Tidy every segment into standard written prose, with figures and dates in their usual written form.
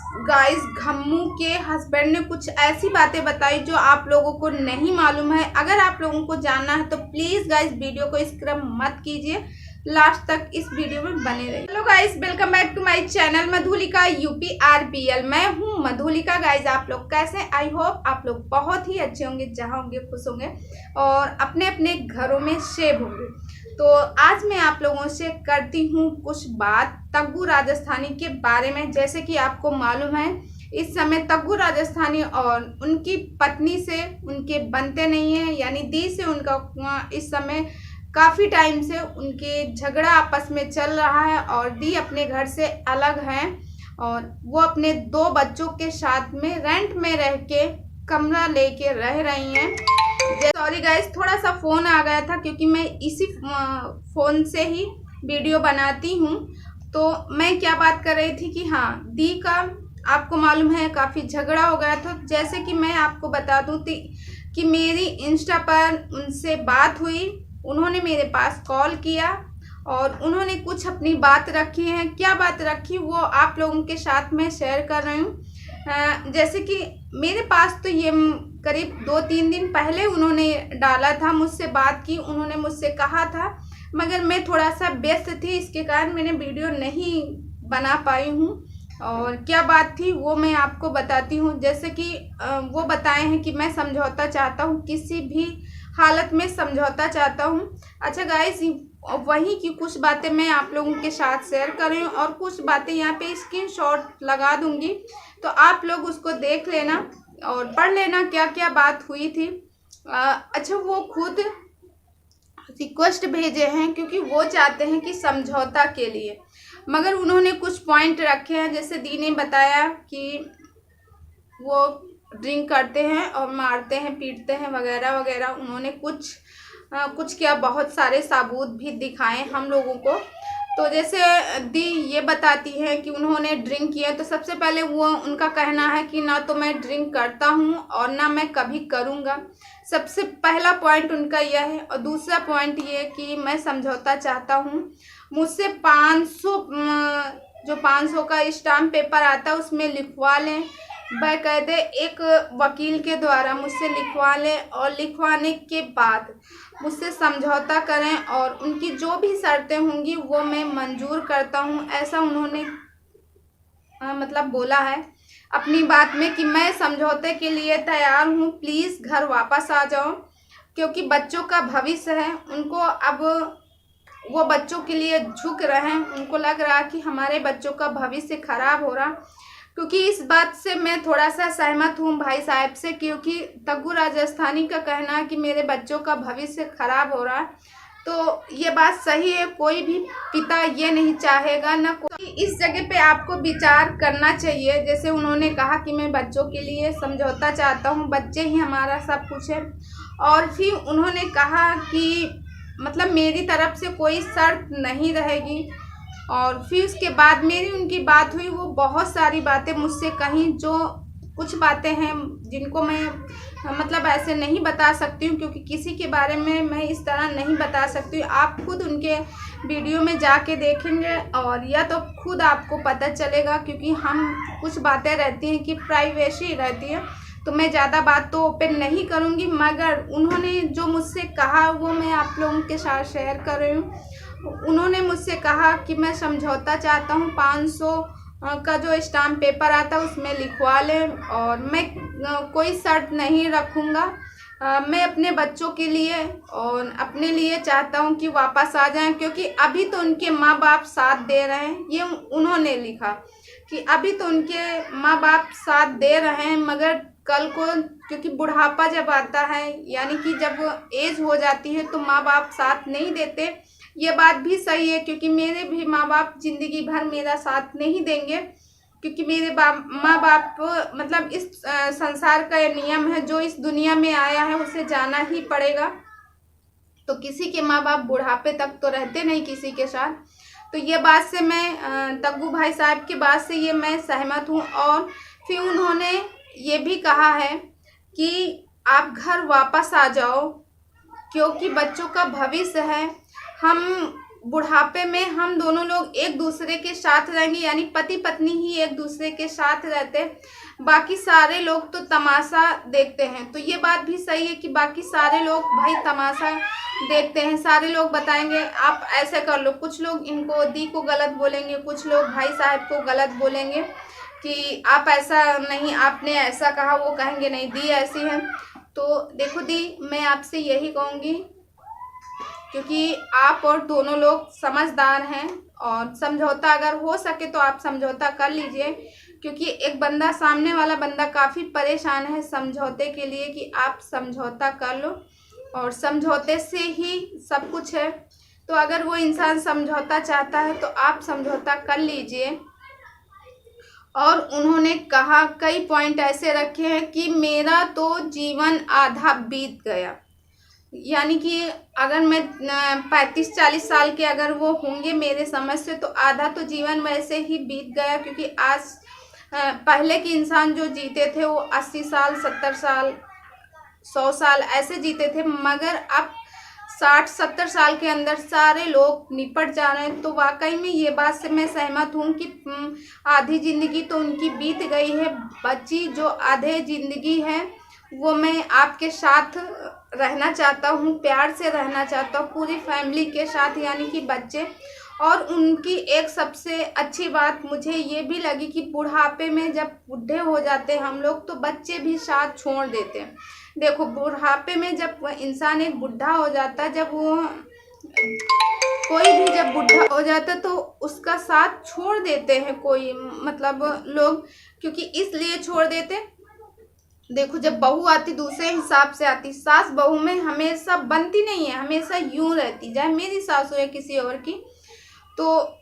Guys घम्मू के husband ने कुछ ऐसी बातें बताई जो आप लोगों को नहीं मालूम है। अगर आप लोगों को जानना है तो प्लीज गाइस वीडियो को स्किप मत कीजिए, लास्ट तक इस वीडियो में बने रहिए। Hello guys, welcome back to my channel Madhulika UPRPL। मैं हूं मधुलिका। गाइस आप लोग कैसे? आई होप आप लोग बहुत ही अच्छे होंगे, जहां होंगे खुश होंगे और अपने अपने घरों में सेफ होंगे। तो आज मैं आप लोगों से करती हूँ कुछ बात तग्गू राजस्थानी के बारे में। जैसे कि आपको मालूम है इस समय तग्गू राजस्थानी और उनकी पत्नी से उनके बनते नहीं है, यानी दी से उनका इस समय काफ़ी टाइम से उनके झगड़ा आपस में चल रहा है और दी अपने घर से अलग हैं और वो अपने 2 बच्चों के साथ में रेंट में रह के कमरा लेके रह रही हैं। सॉरी गाइस, थोड़ा सा फ़ोन आ गया था क्योंकि मैं इसी फ़ोन से ही वीडियो बनाती हूँ। तो मैं क्या बात कर रही थी कि हाँ, दी का आपको मालूम है काफ़ी झगड़ा हो गया था। जैसे कि मैं आपको बता दूँ कि मेरी इंस्टा पर उनसे बात हुई, उन्होंने मेरे पास कॉल किया और उन्होंने कुछ अपनी बात रखी है। क्या बात रखी वो आप लोगों के साथ में शेयर कर रही हूँ। जैसे कि मेरे पास तो ये करीब 2-3 दिन पहले उन्होंने डाला था, मुझसे बात की, उन्होंने मुझसे कहा था, मगर मैं थोड़ा सा व्यस्त थी, इसके कारण मैंने वीडियो नहीं बना पाई हूँ। और क्या बात थी वो मैं आपको बताती हूँ। जैसे कि वो बताए हैं कि मैं समझौता चाहता हूँ, किसी भी हालत में समझौता चाहता हूँ। अच्छा गाइस, वहीं की कुछ बातें मैं आप लोगों के साथ शेयर कर रही हूँ और कुछ बातें यहाँ पे स्क्रीनशॉट लगा दूँगी, तो आप लोग उसको देख लेना और पढ़ लेना क्या क्या बात हुई थी। अच्छा, वो खुद रिक्वेस्ट भेजे हैं क्योंकि वो चाहते हैं कि समझौता के लिए, मगर उन्होंने कुछ पॉइंट रखे हैं। जैसे दी ने बताया कि वो ड्रिंक करते हैं और मारते हैं, पीटते हैं वगैरह वगैरह। उन्होंने कुछ क्या, बहुत सारे सबूत भी दिखाए हम लोगों को। तो जैसे दी ये बताती है कि उन्होंने ड्रिंक किया, तो सबसे पहले वो उनका कहना है कि ना तो मैं ड्रिंक करता हूँ और ना मैं कभी करूँगा। सबसे पहला पॉइंट उनका यह है। और दूसरा पॉइंट ये कि मैं समझौता चाहता हूँ, मुझसे 500 जो 500 का स्टाम्प पेपर आता है उसमें लिखवा लें, बाकायदे एक वकील के द्वारा मुझसे लिखवा लें और लिखवाने के बाद मुझसे समझौता करें और उनकी जो भी शर्तें होंगी वो मैं मंजूर करता हूं। ऐसा उन्होंने मतलब बोला है अपनी बात में कि मैं समझौते के लिए तैयार हूं, प्लीज़ घर वापस आ जाओ, क्योंकि बच्चों का भविष्य है। उनको अब वो बच्चों के लिए झुक रहे हैं, उनको लग रहा कि हमारे बच्चों का भविष्य खराब हो रहा। क्योंकि इस बात से मैं थोड़ा सा सहमत हूँ भाई साहब से, क्योंकि तग्गू राजस्थानी का कहना है कि मेरे बच्चों का भविष्य खराब हो रहा है। तो ये बात सही है, कोई भी पिता ये नहीं चाहेगा, ना कोई। इस जगह पे आपको विचार करना चाहिए। जैसे उन्होंने कहा कि मैं बच्चों के लिए समझौता चाहता हूँ, बच्चे ही हमारा सब कुछ है। और फिर उन्होंने कहा कि मतलब मेरी तरफ से कोई शर्त नहीं रहेगी। और फिर उसके बाद मेरी उनकी बात हुई, वो बहुत सारी बातें मुझसे कहीं, जो कुछ बातें हैं जिनको मैं मतलब ऐसे नहीं बता सकती हूँ, क्योंकि किसी के बारे में मैं इस तरह नहीं बता सकती हूँ। आप खुद उनके वीडियो में जाके देखेंगे और या तो खुद आपको पता चलेगा, क्योंकि हम कुछ बातें रहती हैं कि प्राइवेसी रहती है, तो मैं ज़्यादा बात तो ओपन नहीं करूँगी। मगर उन्होंने जो मुझसे कहा वो मैं आप लोगों के साथ शेयर कर रही हूँ। उन्होंने मुझसे कहा कि मैं समझौता चाहता हूँ, 500 का जो स्टाम्प पेपर आता है उसमें लिखवा लें और मैं कोई शर्त नहीं रखूँगा। मैं अपने बच्चों के लिए और अपने लिए चाहता हूँ कि वापस आ जाएं, क्योंकि अभी तो उनके माँ बाप साथ दे रहे हैं। ये उन्होंने लिखा कि अभी तो उनके माँ बाप साथ दे रहे हैं, मगर कल को, क्योंकि बुढ़ापा जब आता है, यानी कि जब एज हो जाती है, तो माँ बाप साथ नहीं देते। ये बात भी सही है, क्योंकि मेरे भी माँ बाप ज़िंदगी भर मेरा साथ नहीं देंगे, क्योंकि मेरे माँ बाप मतलब इस संसार का ये नियम है, जो इस दुनिया में आया है उसे जाना ही पड़ेगा। तो किसी के माँ बाप बुढ़ापे तक तो रहते नहीं किसी के साथ। तो ये बात से मैं तग्गू भाई साहब की बात से ये मैं सहमत हूँ। और फिर उन्होंने ये भी कहा है कि आप घर वापस आ जाओ, क्योंकि बच्चों का भविष्य है। हम बुढ़ापे में हम दोनों लोग एक दूसरे के साथ रहेंगे, यानी पति पत्नी ही एक दूसरे के साथ रहते हैं, बाकी सारे लोग तो तमाशा देखते हैं। तो ये बात भी सही है कि बाकी सारे लोग भाई तमाशा देखते हैं, सारे लोग बताएंगे आप ऐसे कर लो, कुछ लोग इनको दी को गलत बोलेंगे, कुछ लोग भाई साहब को गलत बोलेंगे कि आप ऐसा नहीं, आपने ऐसा कहा, वो कहेंगे नहीं दी ऐसी है। तो देखो दी, मैं आपसे यही कहूँगी, क्योंकि आप और दोनों लोग समझदार हैं और समझौता अगर हो सके तो आप समझौता कर लीजिए, क्योंकि एक बंदा, सामने वाला बंदा काफ़ी परेशान है समझौते के लिए कि आप समझौता कर लो, और समझौते से ही सब कुछ है। तो अगर वो इंसान समझौता चाहता है तो आप समझौता कर लीजिए। और उन्होंने कहा, कई पॉइंट ऐसे रखे हैं कि मेरा तो जीवन आधा बीत गया, यानी कि अगर मैं 35-40 साल के अगर वो होंगे मेरे समझ से, तो आधा तो जीवन वैसे ही बीत गया, क्योंकि आज पहले के इंसान जो जीते थे वो 80 साल, 70 साल, 100 साल ऐसे जीते थे, मगर अब 60-70 साल के अंदर सारे लोग निपट जा रहे हैं। तो वाकई में ये बात से मैं सहमत हूँ कि आधी ज़िंदगी तो उनकी बीत गई है, बची जो आधे ज़िंदगी है वो मैं आपके साथ रहना चाहता हूँ, प्यार से रहना चाहता हूँ पूरी फैमिली के साथ, यानी कि बच्चे। और उनकी एक सबसे अच्छी बात मुझे ये भी लगी कि बुढ़ापे में जब बूढ़े हो जाते हैं हम लोग, तो बच्चे भी साथ छोड़ देते हैं। देखो बुढ़ापे में जब इंसान एक बुढ़ा हो जाता है, जब वो कोई भी जब बुढ़ा हो जाता है तो उसका साथ छोड़ देते हैं कोई, मतलब लोग, क्योंकि इसलिए छोड़ देते, देखो जब बहू आती दूसरे हिसाब से आती, सास बहू में हमेशा बनती नहीं है, हमेशा यूं रहती, चाहे मेरी सास हो या किसी और की। तो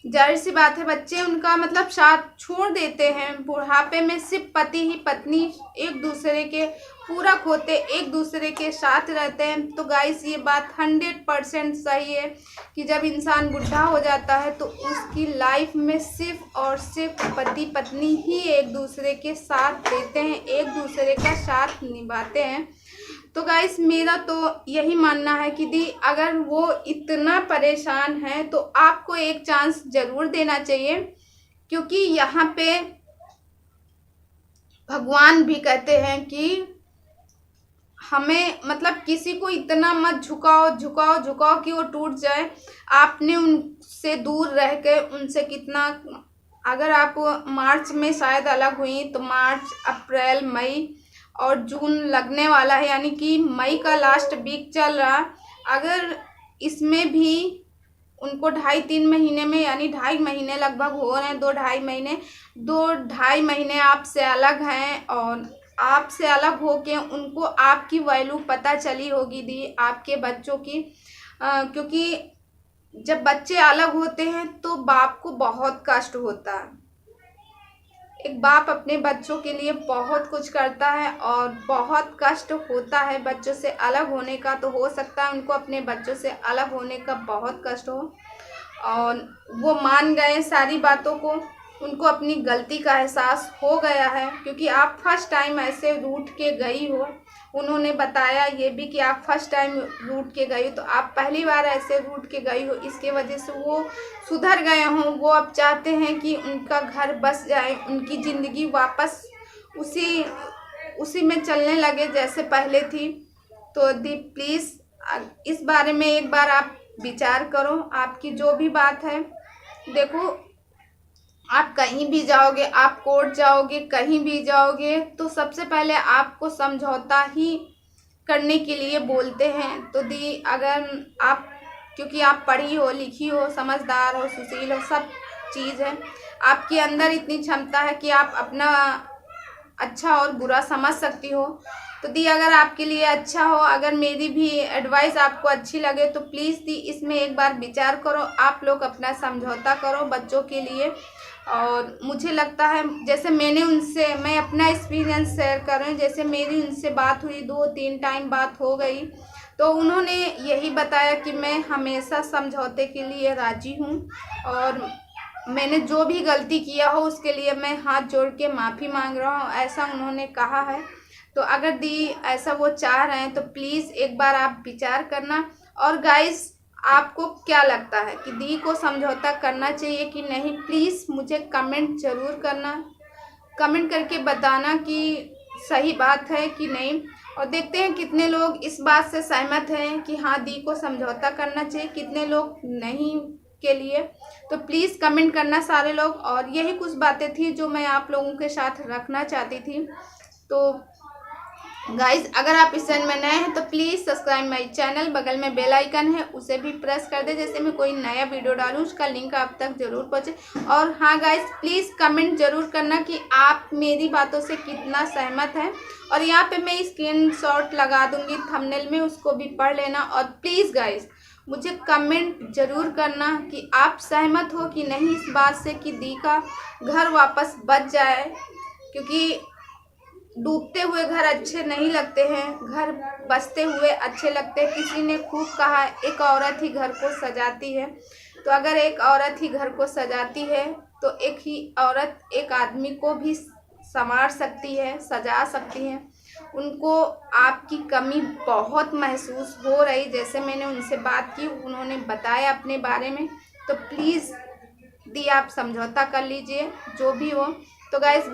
जाहिर सी बात है बच्चे उनका मतलब साथ छोड़ देते हैं। बुढ़ापे में सिर्फ पति ही पत्नी एक दूसरे के पूरक होते, एक दूसरे के साथ रहते हैं। तो गाइस ये बात 100% सही है कि जब इंसान बुढ़ा हो जाता है तो उसकी लाइफ में सिर्फ और सिर्फ पति पत्नी ही एक दूसरे के साथ रहते हैं, एक दूसरे का साथ निभाते हैं। तो गाइस मेरा तो यही मानना है कि दी अगर वो इतना परेशान है तो आपको एक चांस ज़रूर देना चाहिए, क्योंकि यहाँ पे भगवान भी कहते हैं कि हमें मतलब किसी को इतना मत झुकाओ झुकाओ झुकाओ कि वो टूट जाए। आपने उनसे दूर रह के उनसे कितना, अगर आप मार्च में शायद अलग हुई तो मार्च, अप्रैल, मई और जून लगने वाला है, यानी कि मई का लास्ट वीक चल रहा। अगर इसमें भी उनको 2.5-3 महीने में, यानी 2.5 महीने लगभग हो रहे हैं, 2-2.5 महीने आपसे अलग हैं, और आपसे अलग होके उनको आपकी वैल्यू पता चली होगी दी, आपके बच्चों की। क्योंकि जब बच्चे अलग होते हैं तो बाप को बहुत कष्ट होता है। एक बाप अपने बच्चों के लिए बहुत कुछ करता है और बहुत कष्ट होता है बच्चों से अलग होने का। तो हो सकता है उनको अपने बच्चों से अलग होने का बहुत कष्ट हो, और वो मान गए सारी बातों को, उनको अपनी गलती का एहसास हो गया है, क्योंकि आप फर्स्ट टाइम ऐसे रूठ के गई हो। उन्होंने बताया ये भी कि आप फर्स्ट टाइम रूठ के गई, तो आप पहली बार ऐसे रूठ के गई हो, इसके वजह से वो सुधर गए हों। वो अब चाहते हैं कि उनका घर बस जाए, उनकी ज़िंदगी वापस उसी में चलने लगे जैसे पहले थी। तो दी प्लीज़ इस बारे में एक बार आप विचार करो। आपकी जो भी बात है, देखो आप कहीं भी जाओगे, आप कोर्ट जाओगे, कहीं भी जाओगे, तो सबसे पहले आपको समझौता ही करने के लिए बोलते हैं। तो दी अगर आप, क्योंकि आप पढ़ी हो, लिखी हो, समझदार हो, सुशील हो, सब चीज़ है, आपके अंदर इतनी क्षमता है कि आप अपना अच्छा और बुरा समझ सकती हो। तो दी अगर आपके लिए अच्छा हो, अगर मेरी भी एडवाइस आपको अच्छी लगे तो प्लीज़ दी इसमें एक बार विचार करो। आप लोग अपना समझौता करो बच्चों के लिए। और मुझे लगता है जैसे मैं अपना एक्सपीरियंस शेयर कर रही हूँ, जैसे मेरी उनसे बात हुई, 2-3 टाइम बात हो गई, तो उन्होंने यही बताया कि मैं हमेशा समझौते के लिए राज़ी हूँ, और मैंने जो भी गलती किया हो उसके लिए मैं हाथ जोड़ के माफ़ी मांग रहा हूँ, ऐसा उन्होंने कहा है। तो अगर दी ऐसा वो चाह रहे हैं तो प्लीज़ एक बार आप विचार करना। और गाइस आपको क्या लगता है कि दी को समझौता करना चाहिए कि नहीं? प्लीज़ मुझे कमेंट ज़रूर करना, कमेंट करके बताना कि सही बात है कि नहीं। और देखते हैं कितने लोग इस बात से सहमत हैं कि हाँ दी को समझौता करना चाहिए, कितने लोग नहीं के लिए। तो प्लीज़ कमेंट करना सारे लोग। और यही कुछ बातें थी जो मैं आप लोगों के साथ रखना चाहती थी। तो गाइज अगर आप इस चैनल में नए हैं तो प्लीज़ सब्सक्राइब माई चैनल, बगल में बेल आइकन है उसे भी प्रेस कर दे, जैसे मैं कोई नया वीडियो डालूँ उसका लिंक आप तक ज़रूर पहुँचे। और हाँ गाइज प्लीज़ कमेंट ज़रूर करना कि आप मेरी बातों से कितना सहमत हैं। और यहाँ पे मैं स्क्रीनशॉट लगा दूँगी थंबनेल में, उसको भी पढ़ लेना। और प्लीज़ गाइज मुझे कमेंट ज़रूर करना कि आप सहमत हो कि नहीं इस बात से कि दी का घर वापस बच जाए, क्योंकि डूबते हुए घर अच्छे नहीं लगते हैं, घर बसते हुए अच्छे लगते हैं। किसी ने खूब कहा एक औरत ही घर को सजाती है। तो अगर एक औरत ही घर को सजाती है तो एक ही औरत एक आदमी को भी संवार सकती है, सजा सकती है। उनको आपकी कमी बहुत महसूस हो रही, जैसे मैंने उनसे बात की उन्होंने बताया अपने बारे में। तो प्लीज़ दी आप समझौता कर लीजिए जो भी हो। तो गाइस बस